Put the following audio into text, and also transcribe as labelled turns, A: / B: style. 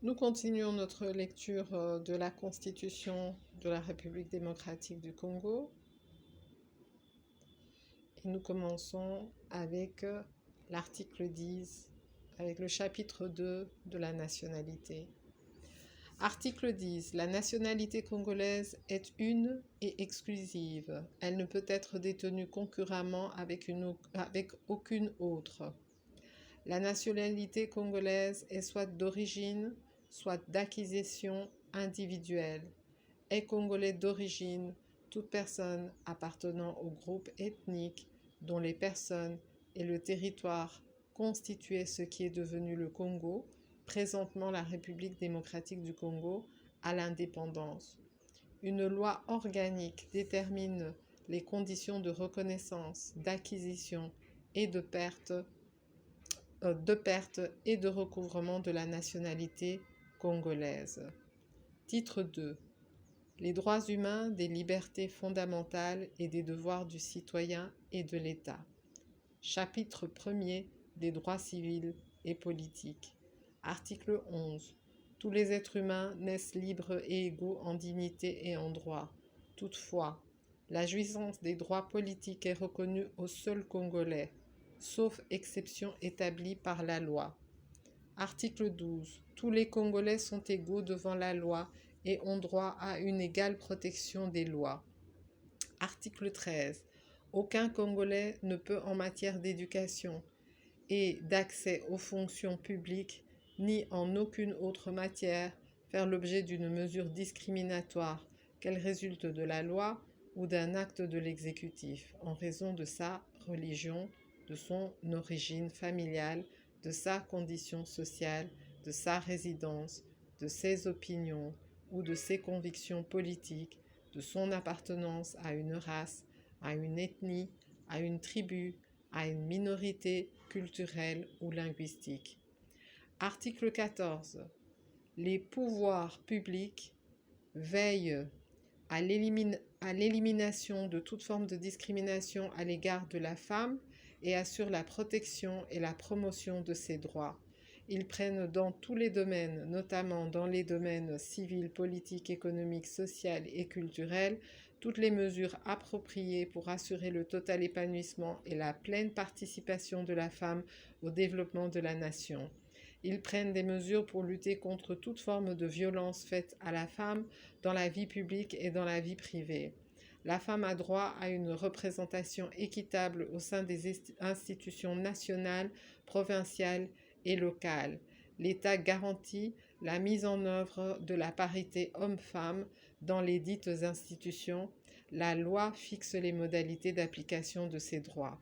A: Nous continuons notre lecture de la Constitution de la République démocratique du Congo et nous commençons avec l'article 10, avec le chapitre 2 de la nationalité. Article 10. La nationalité congolaise est une et exclusive. Elle ne peut être détenue concurremment avec aucune autre. La nationalité congolaise est soit d'origine, soit d'acquisition individuelle. Est congolais d'origine toute personne appartenant au groupe ethnique dont les personnes et le territoire constituaient ce qui est devenu le Congo, présentement la République démocratique du Congo, à l'indépendance. Une loi organique détermine les conditions de reconnaissance, d'acquisition et de perte et de recouvrement de la nationalité congolaise. Titre 2. Les droits humains, des libertés fondamentales et des devoirs du citoyen et de l'État. Chapitre 1er des droits civils et politiques. Article 11. Tous les êtres humains naissent libres et égaux en dignité et en droit. Toutefois, la jouissance des droits politiques est reconnue aux seuls Congolais, sauf exception établie par la loi. Article 12. Tous les Congolais sont égaux devant la loi et ont droit à une égale protection des lois. Article 13. Aucun Congolais ne peut en matière d'éducation et d'accès aux fonctions publiques, ni en aucune autre matière, faire l'objet d'une mesure discriminatoire, qu'elle résulte de la loi ou d'un acte de l'exécutif, en raison de sa religion, de son origine familiale, de sa condition sociale, de sa résidence, de ses opinions ou de ses convictions politiques, de son appartenance à une race, à une ethnie, à une tribu, à une minorité culturelle ou linguistique. Article 14. Les pouvoirs publics veillent à l'élimination de toute forme de discrimination à l'égard de la femme et assurent la protection et la promotion de ses droits. Ils prennent dans tous les domaines, notamment dans les domaines civils, politiques, économiques, sociaux et culturels, toutes les mesures appropriées pour assurer le total épanouissement et la pleine participation de la femme au développement de la nation. Ils prennent des mesures pour lutter contre toute forme de violence faite à la femme dans la vie publique et dans la vie privée. La femme a droit à une représentation équitable au sein des institutions nationales, provinciales et locales. L'État garantit la mise en œuvre de la parité homme-femme dans les dites institutions. La loi fixe les modalités d'application de ces droits.